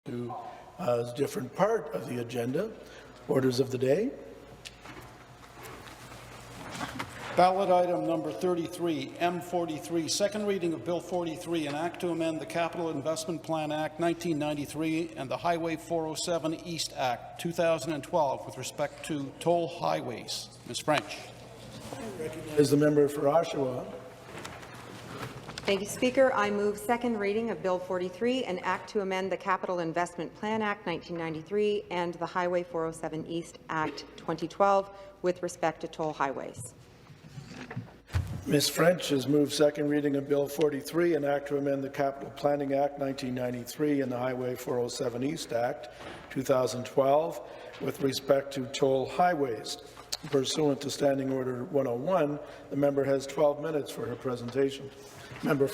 to a different part of the agenda. Orders of the day. Ballot item number 33, M43, second reading of Bill 43, an act to amend the Capital Investment Plan Act 1993 and the Highway 407 East Act 2012 with respect to toll highways. Ms. French. I recognize the member for Oshawa. Thank you, Speaker. I move second reading of Bill 43, an act to amend the Capital Investment Plan Act 1993 and the Highway 407 East Act 2012 with respect to toll highways. Ms. French has moved second reading of Bill 43, an act to amend the Capital Planning Act 1993 and the Highway 407 East Act 2012 with respect to toll highways. Pursuant to Standing Order 101, the member has 12 minutes for her presentation. Member.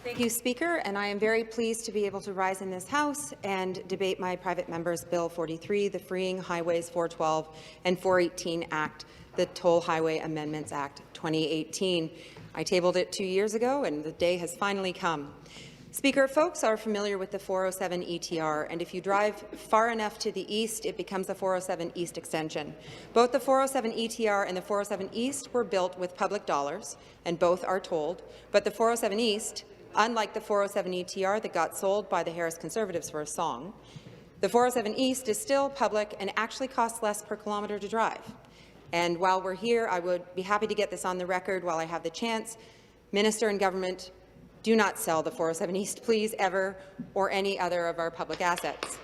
Thank you, Speaker, and I am very pleased to be able to rise in this House and debate my private member's Bill 43, the Freeing Highways 412 and 418 Act, the Toll Highway Amendments Act 2018. I tabled it 2 years ago, and the day has finally come. Speaker, folks are familiar with the 407 ETR, and if you drive far enough to the east, it becomes the 407 East Extension. Both the 407 ETR and the 407 East were built with public dollars, and both are tolled, but the 407 East, unlike the 407 ETR that got sold by the Harris Conservatives for a song, the 407 East is still public and actually costs less per kilometre to drive. And while we're here, I would be happy to get this on the record while I have the chance. Minister and government, do not sell the 407 East, please, ever, or any other of our public assets.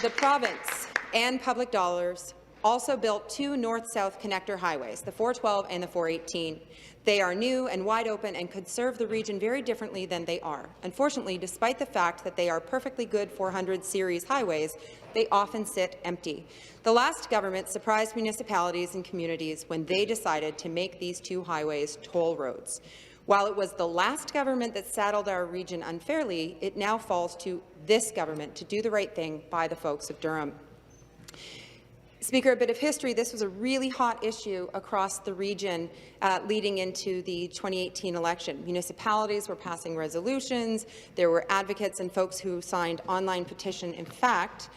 The province and public dollars also built two north-south connector highways, the 412 and the 418. They are new and wide open and could serve the region very differently than they are. Unfortunately, despite the fact that they are perfectly good 400 series highways, they often sit empty. The last government surprised municipalities and communities when they decided to make these two highways toll roads. While it was the last government that saddled our region unfairly, it now falls to this government to do the right thing by the folks of Durham. Speaker, a bit of history. This was a really hot issue across the region leading into the 2018 election. Municipalities were passing resolutions. There were advocates and folks who signed online petition. In fact,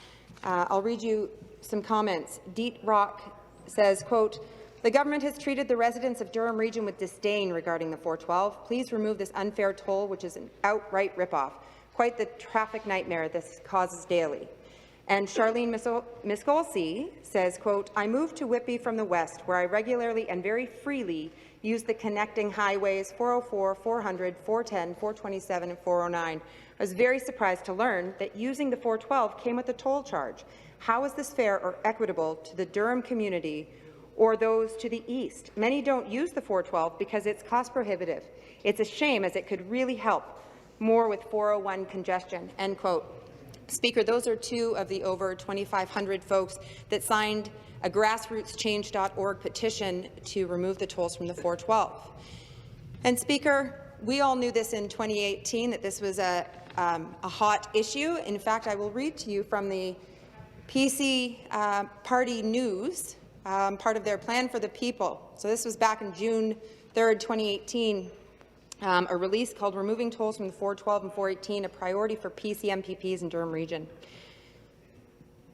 I'll read you some comments. Deet Rock says, quote, "The government has treated the residents of Durham region with disdain regarding the 412. Please remove this unfair toll, which is an outright ripoff. Quite the traffic nightmare this causes daily." And Charlene Miskolci says, quote, "I moved to Whitby from the west, where I regularly and very freely use the connecting highways 404, 400, 410, 427, and 409. I was very surprised to learn that using the 412 came with a toll charge. How is this fair or equitable to the Durham community or those to the east? Many don't use the 412 because it's cost prohibitive. It's a shame, as it could really help more with 401 congestion." End quote. Speaker, those are two of the over 2,500 folks that signed a grassrootschange.org petition to remove the tolls from the 412. And Speaker, we all knew this in 2018, that this was a hot issue. In fact, I will read to you from the PC Party News, part of their Plan for the People. So this was back in June 3rd, 2018. A release called "Removing Tolls from the 412 and 418, a Priority for PC MPPs in Durham Region."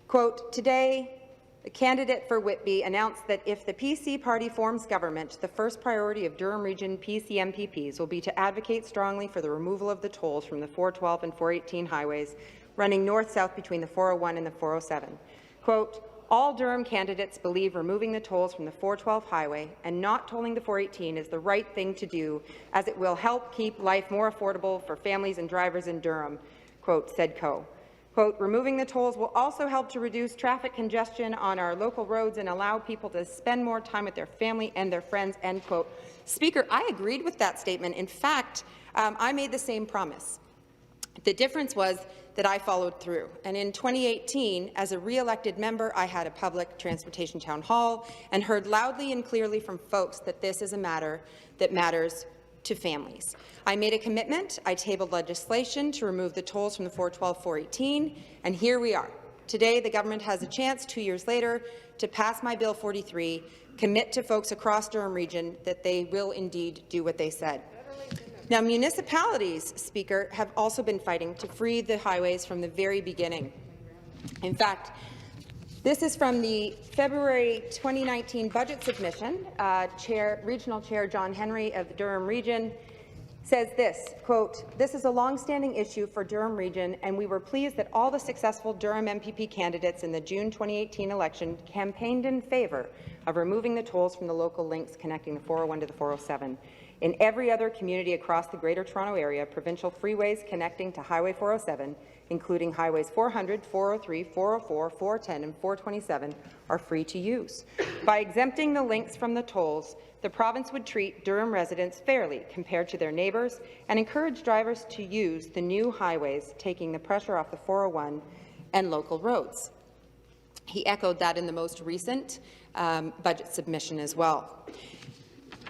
Quote, "Today, the candidate for Whitby announced that if the PC party forms government, the first priority of Durham Region PC MPPs will be to advocate strongly for the removal of the tolls from the 412 and 418 highways running north-south between the 401 and the 407. Quote, all Durham candidates believe removing the tolls from the 412 highway and not tolling the 418 is the right thing to do, as it will help keep life more affordable for families and drivers in Durham," quote, said Coe. Quote, "Removing the tolls will also help to reduce traffic congestion on our local roads and allow people to spend more time with their family and their friends," end quote. Speaker, I agreed with that statement. In fact, I made the same promise. The difference was that I followed through. And in 2018, as a re-elected member, I had a public transportation town hall and heard loudly and clearly from folks that this is a matter that matters to families. I made a commitment. I tabled legislation to remove the tolls from the 412, 418, and here we are. Today, the government has a chance, 2 years later, to pass my Bill 43, commit to folks across Durham Region that they will indeed do what they said. Now, municipalities, Speaker, have also been fighting to free the highways from the very beginning. In fact, this is from the February 2019 budget submission. Regional Chair John Henry of the Durham Region says this, quote, "This is a long-standing issue for Durham Region, and we were pleased that all the successful Durham MPP candidates in the June 2018 election campaigned in favour of removing the tolls from the local links connecting the 401 to the 407. In every other community across the Greater Toronto Area, provincial freeways connecting to Highway 407, including Highways 400, 403, 404, 410, and 427, are free to use. By exempting the links from the tolls, the province would treat Durham residents fairly compared to their neighbours and encourage drivers to use the new highways, taking the pressure off the 401 and local roads." He echoed that in the most recent budget submission as well.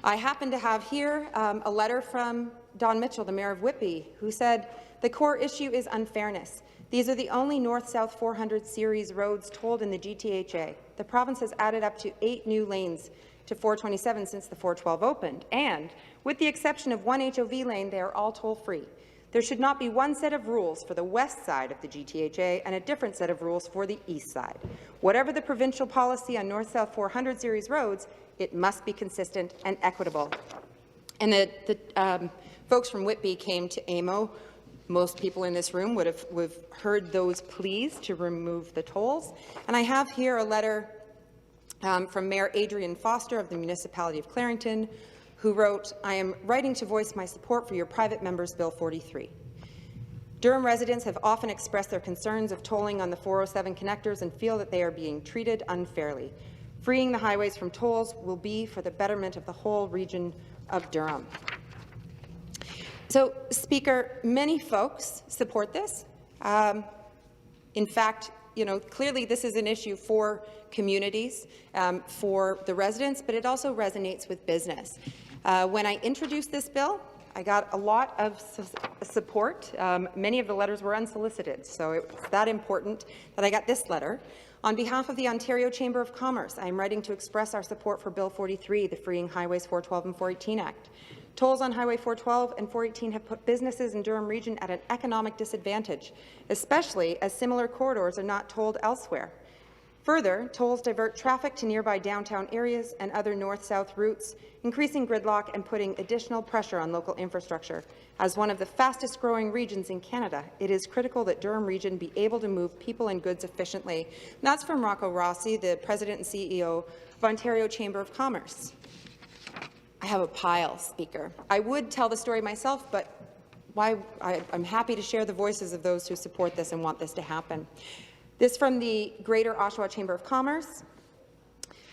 I happen to have here a letter from Don Mitchell, the Mayor of Whitby, who said, "The core issue is unfairness. These are the only north-south 400 series roads tolled in the GTHA. The province has added up to 8 new lanes to 427 since the 412 opened, and with the exception of one HOV lane, they are all toll-free. There should not be one set of rules for the west side of the GTHA and a different set of rules for the east side. Whatever the provincial policy on north-south 400 series roads, it must be consistent and equitable." And the folks from Whitby came to AMO. Most people in this room would have heard those pleas to remove the tolls. And I have here a letter from Mayor Adrian Foster of the municipality of Clarington, who wrote, "I am writing to voice my support for your private member's Bill 43. Durham residents have often expressed their concerns of tolling on the 407 connectors and feel that they are being treated unfairly. Freeing the highways from tolls will be for the betterment of the whole region of Durham." So, Speaker, many folks support this. In fact, clearly this is an issue for communities, for the residents, but it also resonates with business. When I introduced this bill, I got a lot of support. Many of the letters were unsolicited, so it was that important that I got this letter. On behalf of the Ontario Chamber of Commerce, I am writing to express our support for Bill 43, the Freeing Highways 412 and 418 Act. Tolls on Highway 412 and 418 have put businesses in Durham Region at an economic disadvantage, especially as similar corridors are not tolled elsewhere. Further, tolls divert traffic to nearby downtown areas and other north-south routes, increasing gridlock and putting additional pressure on local infrastructure. As one of the fastest-growing regions in Canada, it is critical that Durham Region be able to move people and goods efficiently. And that's from Rocco Rossi, the President and CEO of Ontario Chamber of Commerce. I have a pile, Speaker. I would tell the story myself, but I'm happy to share the voices of those who support this and want this to happen. This from the Greater Oshawa Chamber of Commerce.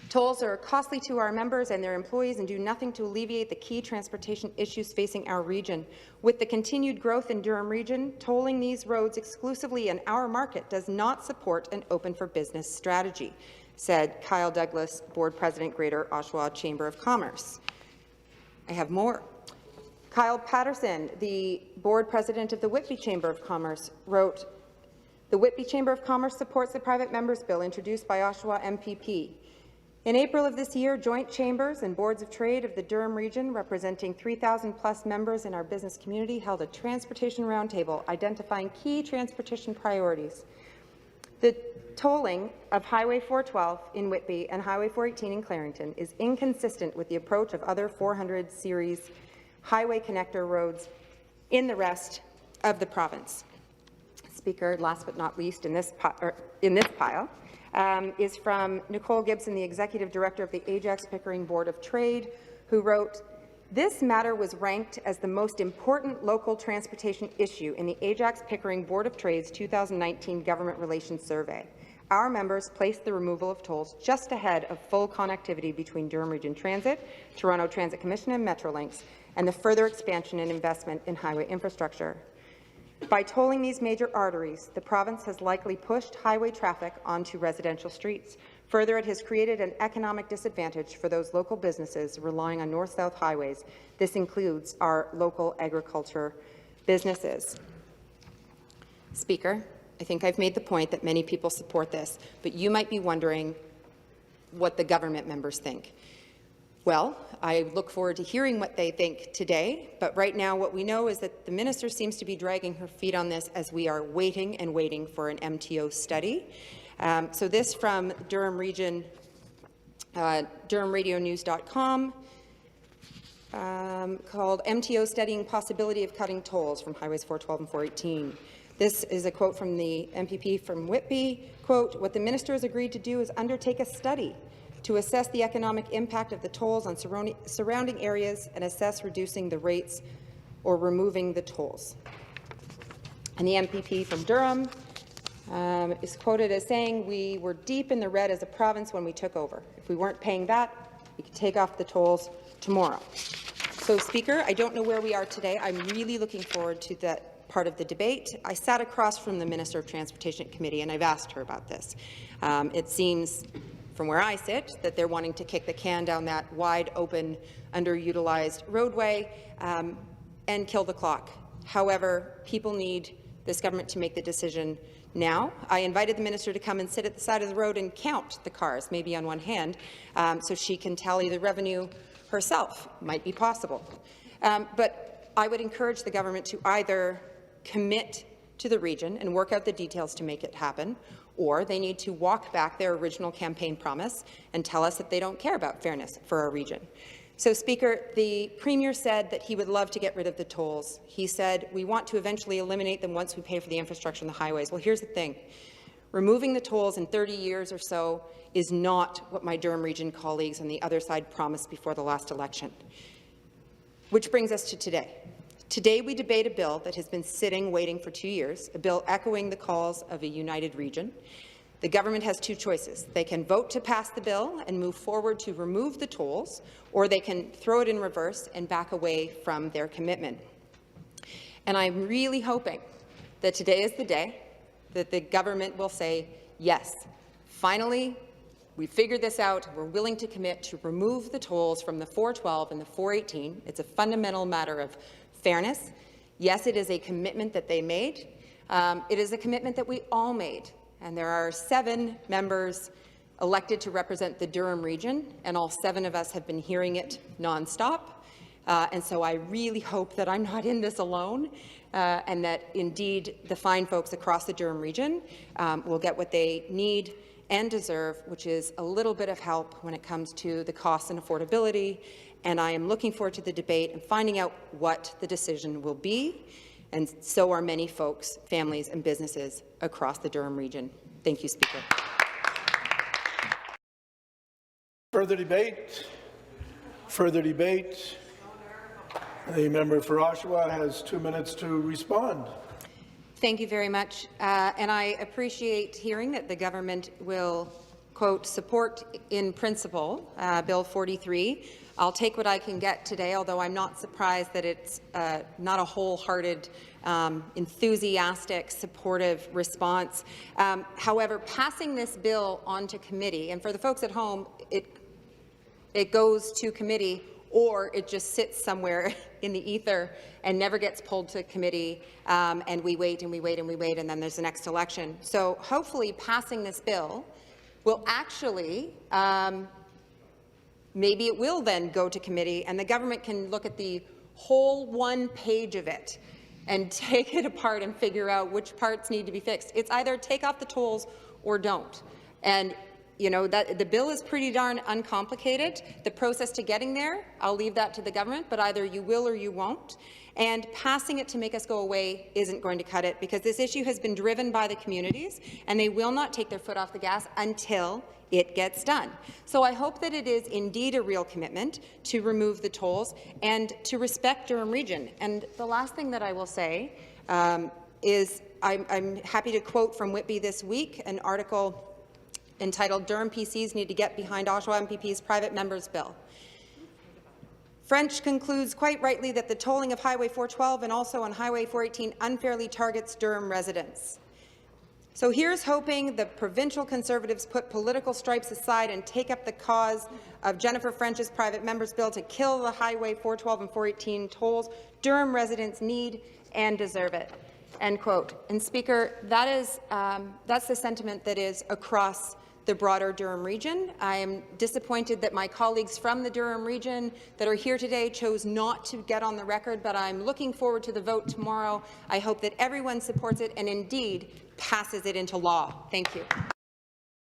Tolls are costly to our members and their employees and do nothing to alleviate the key transportation issues facing our region. With the continued growth in Durham Region, tolling these roads exclusively in our market does not support an open-for-business strategy, said Kyle Douglas, Board President, Greater Oshawa Chamber of Commerce. I have more. Kyle Patterson, the Board President of the Whitby Chamber of Commerce, wrote, "The Whitby Chamber of Commerce supports the private members' bill introduced by Oshawa MPP. In April of this year, joint chambers and boards of trade of the Durham region, representing 3,000+ members in our business community, held a transportation roundtable identifying key transportation priorities. The tolling of Highway 412 in Whitby and Highway 418 in Clarington is inconsistent with the approach of other 400 series highway connector roads in the rest of the province." Speaker, last but not least in this pile, is from Nicole Gibson, the Executive Director of the Ajax Pickering Board of Trade, who wrote, "This matter was ranked as the most important local transportation issue in the Ajax Pickering Board of Trade's 2019 Government Relations Survey. Our members placed the removal of tolls just ahead of full connectivity between Durham Region Transit, Toronto Transit Commission and Metrolinx, and the further expansion and investment in highway infrastructure. By tolling these major arteries, the province has likely pushed highway traffic onto residential streets. Further, it has created an economic disadvantage for those local businesses relying on north-south highways. This includes our local agriculture businesses." Speaker, I think I've made the point that many people support this, but you might be wondering what the government members think. Well, I look forward to hearing what they think today, but right now what we know is that the minister seems to be dragging her feet on this as we are waiting and waiting for an MTO study. So this from Durham Region, DurhamRadioNews.com, called MTO Studying Possibility of Cutting Tolls from Highways 412 and 418. This is a quote from the MPP from Whitby. Quote, what the minister has agreed to do is undertake a study to assess the economic impact of the tolls on surrounding areas and assess reducing the rates or removing the tolls. And the MPP from Durham is quoted as saying, we were deep in the red as a province when we took over. If we weren't paying that, we could take off the tolls tomorrow. So, Speaker, I don't know where we are today. I'm really looking forward to that part of the debate. I sat across from the Minister of Transportation Committee and I've asked her about this. It seems from where I sit that they're wanting to kick the can down that wide open, underutilized roadway and kill the clock. However, people need this government to make the decision now. I invited the minister to come and sit at the side of the road and count the cars, maybe on one hand, so she can tally the revenue herself. Might be possible. But I would encourage the government to either commit to the region and work out the details to make it happen, or they need to walk back their original campaign promise and tell us that they don't care about fairness for our region. So, Speaker, the Premier said that he would love to get rid of the tolls. He said, we want to eventually eliminate them once we pay for the infrastructure and the highways. Well, here's the thing. Removing the tolls in 30 years or so is not what my Durham Region colleagues on the other side promised before the last election. Which brings us to today. Today, we debate a bill that has been sitting waiting for 2 years, a bill echoing the calls of a united region. The government has two choices. They can vote to pass the bill and move forward to remove the tolls, or they can throw it in reverse and back away from their commitment. And I'm really hoping that today is the day that the government will say, yes, finally, we figured this out. We're willing to commit to remove the tolls from the 412 and the 418. It's a fundamental matter of fairness. Yes, it is a commitment that they made. It is a commitment that we all made. And there are 7 members elected to represent the Durham region, and all 7 of us have been hearing it nonstop. And so I really hope that I'm not in this alone, and that indeed the fine folks across the Durham region will get what they need and deserve, which is a little bit of help when it comes to the costs and affordability. And I am looking forward to the debate and finding out what the decision will be. And so are many folks, families and businesses across the Durham region. Thank you, Speaker. Further debate? Further debate? The member for Oshawa has 2 minutes to respond. Thank you very much. And I appreciate hearing that the government will, quote, support in principle Bill 43. I'll take what I can get today, although I'm not surprised that it's not a wholehearted, enthusiastic, supportive response. However, passing this bill on to committee, and for the folks at home, it goes to committee or it just sits somewhere in the ether and never gets pulled to committee, and we wait and we wait and we wait, and then there's the next election. So hopefully passing this bill will actually maybe it will then go to committee and the government can look at the whole 1 page of it and take it apart and figure out which parts need to be fixed. It's either take off the tolls or don't. And you know, that the bill is pretty darn uncomplicated. The process to getting there, I'll leave that to the government, but either you will or you won't. And passing it to make us go away isn't going to cut it, because this issue has been driven by the communities, and they will not take their foot off the gas until it gets done. So I hope that it is indeed a real commitment to remove the tolls and to respect Durham Region. And the last thing that I will say is I'm happy to quote from Whitby this week, an article entitled "Durham PCs Need to Get Behind Oshawa MPP's Private Members Bill." French concludes quite rightly that the tolling of Highway 412 and also on Highway 418 unfairly targets Durham residents. So here's hoping the provincial Conservatives put political stripes aside and take up the cause of Jennifer French's private members' bill to kill the Highway 412 and 418 tolls. Durham residents need and deserve it. End quote. And Speaker, that is that's the sentiment that is across the broader Durham region. I am disappointed that my colleagues from the Durham region that are here today chose not to get on the record, but I'm looking forward to the vote tomorrow. I hope that everyone supports it and indeed passes it into law. Thank you.